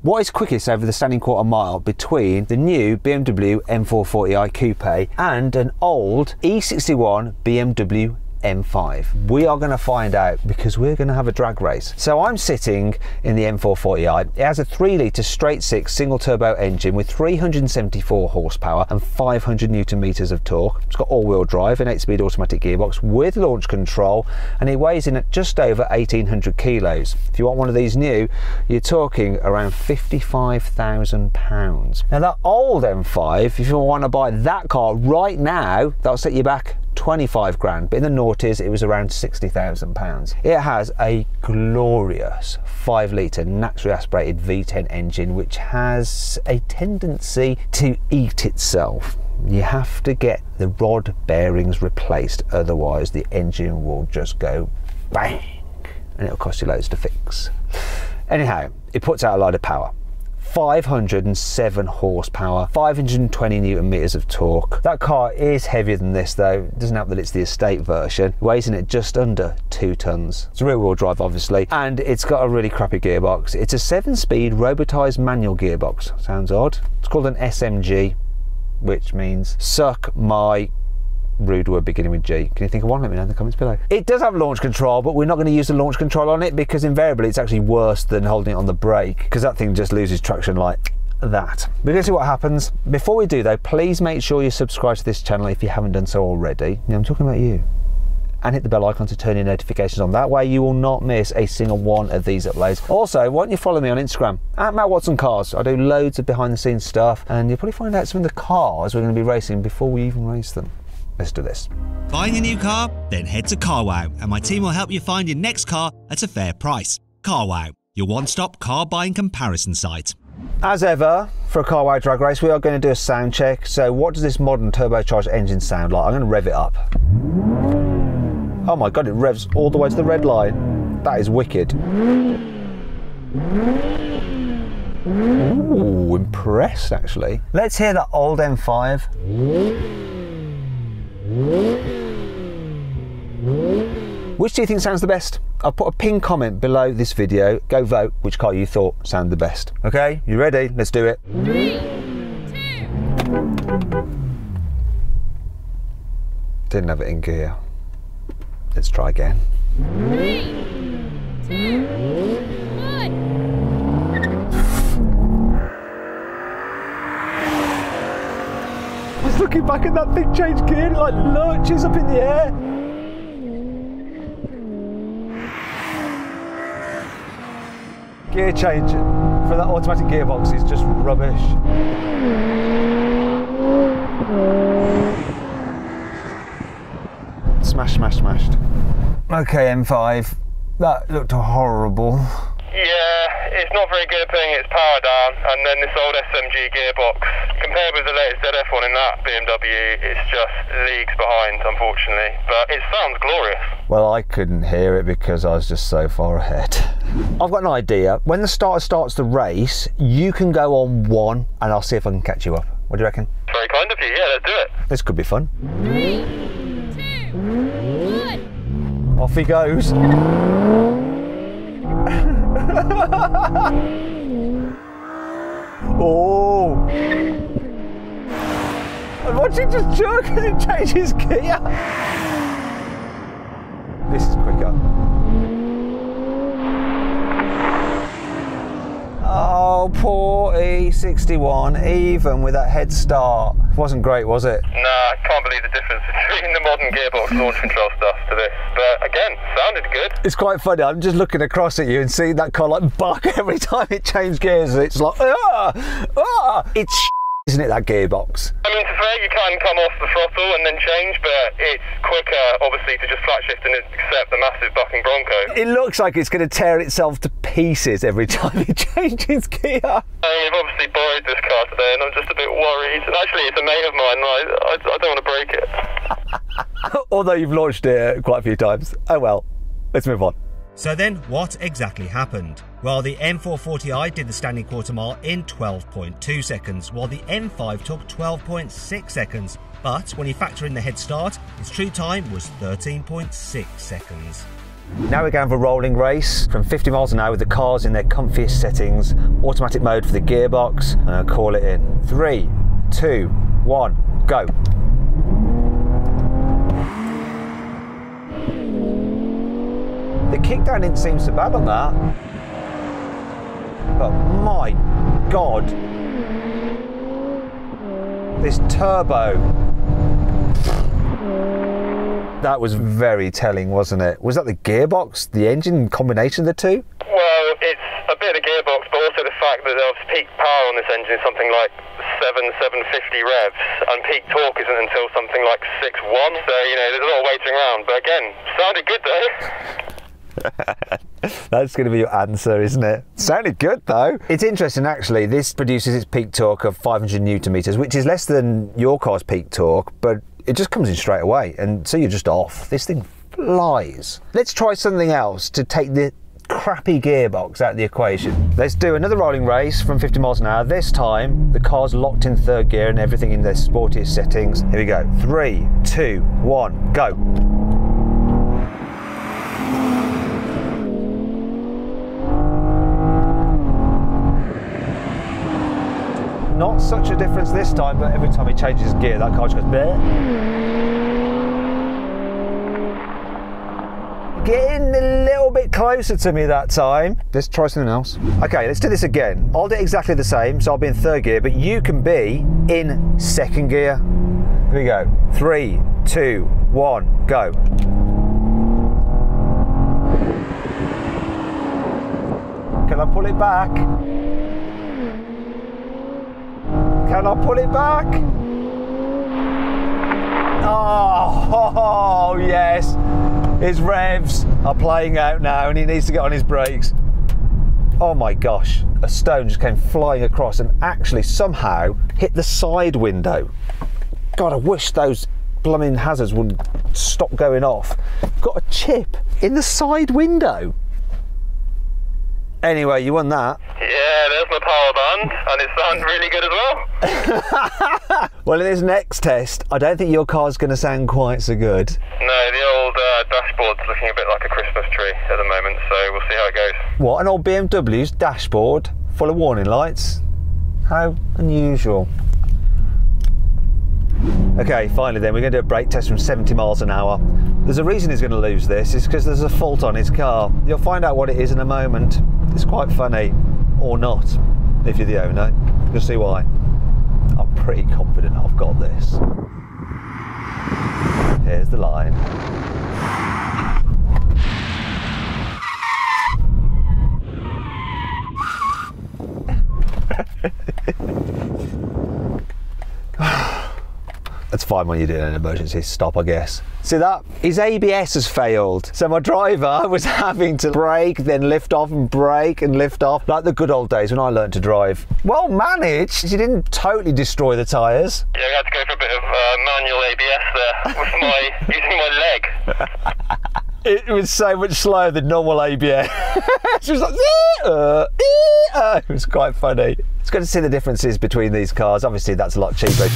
What is quickest over the standing quarter mile between the new BMW M440i Coupe and an old E61 BMW M5? We are going to find out because we're going to have a drag race. So I'm sitting in the M440i. It has a 3-litre straight 6 single turbo engine with 374 horsepower and 500 newton meters of torque. It's got all-wheel drive, an 8-speed automatic gearbox with launch control, and it weighs in at just over 1,800 kilos. If you want one of these new, you're talking around £55,000. Now that old M5, if you want to buy that car right now, that'll set you back 25 grand, but in the noughties it was around £60,000. It has a glorious 5-litre naturally aspirated V10 engine which has a tendency to eat itself. You have to get the rod bearings replaced, otherwise the engine will just go bang and it'll cost you loads to fix. Anyhow, it puts out a lot of power. 507 horsepower, 520 newton meters of torque. That car is heavier than this though. It doesn't help that it's the estate version. It weighs in at just under 2 tons. It's rear wheel drive obviously, and it's got a really crappy gearbox. It's a 7-speed robotized manual gearbox. Sounds odd. It's called an SMG, which means suck my rude word beginning with G. Can you think of one? Let me know in the comments below. It does have launch control, but we're not going to use the launch control on it because invariably it's actually worse than holding it on the brake, because that thing just loses traction like that. We're going to see what happens. Before we do though, please make sure you subscribe to this channel if you haven't done so already. Now I'm talking about you. And hit the bell icon to turn your notifications on. That way you will not miss a single one of these uploads. Also, why don't you follow me on Instagram at Matt Watson Cars. I do loads of behind the scenes stuff, and you'll probably find out some of the cars we're going to be racing before we even race them. Let's do this. Buying a new car? Then head to CarWow and my team will help you find your next car at a fair price. CarWow, your one-stop car buying comparison site. As ever, for a CarWow drag race, we are going to do a sound check. So what does this modern turbocharged engine sound like? I'm going to rev it up. Oh my God, it revs all the way to the red line. That is wicked. Ooh, impressed actually. Let's hear that old M5. Which do you think sounds the best? I'll put a pinned comment below this video. Go vote which car you thought sounded the best. Okay, you ready? Let's do it. 3, 2. Didn't have it in gear. Let's try again. 3, 2, 1. I was looking back at that thing change gear and it like lurches up in the air. Gear change for that automatic gearbox is just rubbish. Smash, smash, smashed. Okay, M5, that looked horrible. Yeah, it's not very good at putting its power down, and then this old SMG gearbox, compared with the latest ZF one in that BMW, it's just leagues behind, unfortunately, but it sounds glorious. Well, I couldn't hear it because I was just so far ahead. I've got an idea. When the starter starts the race, you can go on 1 and I'll see if I can catch you up. What do you reckon? Very kind of you, yeah, let's do it. This could be fun. 3, 2, 1. Off he goes. Oh! And watch it just jerk as it changes gear. This is quicker. Oh, poor E61, even with that head start. Wasn't great, was it? Nah, I can't believe the difference between the modern gearbox launch control stuff to this. But again, sounded good. It's quite funny. I'm just looking across at you and seeing that car like buck every time it changed gears. It's like, ah, ah. It's isn't it, that gearbox? I mean, to be fair, you can come off the throttle and then change, but it's quicker, obviously, to just flat shift and accept the massive bucking Bronco. It looks like it's going to tear itself to pieces every time it changes gear. I mean, I've obviously borrowed this car today, and I'm just a bit worried. And actually, it's a mate of mine, and I don't want to break it. Although you've launched it quite a few times. Oh well, let's move on. So then, what exactly happened? Well, the M440i did the standing quarter mile in 12.2 seconds, while the M5 took 12.6 seconds. But when you factor in the head start, its true time was 13.6 seconds. Now we're going for a rolling race from 50 miles an hour with the cars in their comfiest settings. Automatic mode for the gearbox. And I'll call it in. 3, 2, 1, go. The kickdown didn't seem so bad on that. But my God. This turbo. That was very telling, wasn't it? Was that the gearbox, the engine, combination of the two? Well, it's a bit of gearbox, but also the fact that the peak power on this engine is something like 750 revs, and peak torque isn't until something like 6.1. So, you know, there's a lot of waiting around. But again, sounded good though. That's going to be your answer, isn't it? Sounded good though. It's interesting actually, this produces its peak torque of 500 Newton meters, which is less than your car's peak torque, but it just comes in straight away, and so you're just off. This thing flies. Let's try something else to take the crappy gearbox out of the equation. Let's do another rolling race from 50 miles an hour. This time the car's locked in third gear and everything in their sportiest settings. Here we go. 3, 2, 1, go. Not such a difference this time, but every time he changes gear, that car just goes bleh. Getting a little bit closer to me that time. Let's try something else. Okay, let's do this again. I'll do exactly the same, so I'll be in third gear, but you can be in second gear. Here we go. 3, 2, 1, go. Can I pull it back? Can I pull it back? Oh, yes. His revs are playing out now and he needs to get on his brakes. Oh my gosh. A stone just came flying across and actually somehow hit the side window. God, I wish those blooming hazards would stop going off. Got a chip in the side window. Anyway, you won that. Yeah, there's my power band, and it sounds really good as well. Well, in this next test, I don't think your car's going to sound quite so good. No, the old dashboard's looking a bit like a Christmas tree at the moment, so we'll see how it goes. What, an old BMW's dashboard full of warning lights? How unusual. Okay, finally then, we're going to do a brake test from 70 miles an hour. There's a reason he's going to lose this, it's because there's a fault on his car. You'll find out what it is in a moment. It's quite funny, or not, if you're the owner. You'll see why. I'm pretty confident I've got this. Here's the line. That's fine when you're doing an emergency stop, I guess. See that? His ABS has failed. So my driver was having to brake, then lift off and brake and lift off, like the good old days when I learned to drive. Well managed. He didn't totally destroy the tyres. Yeah, I had to go for a bit of manual ABS there with using my leg. It was so much slower than normal ABS. She was like, it was quite funny. It's good to see the differences between these cars. Obviously, that's a lot cheaper.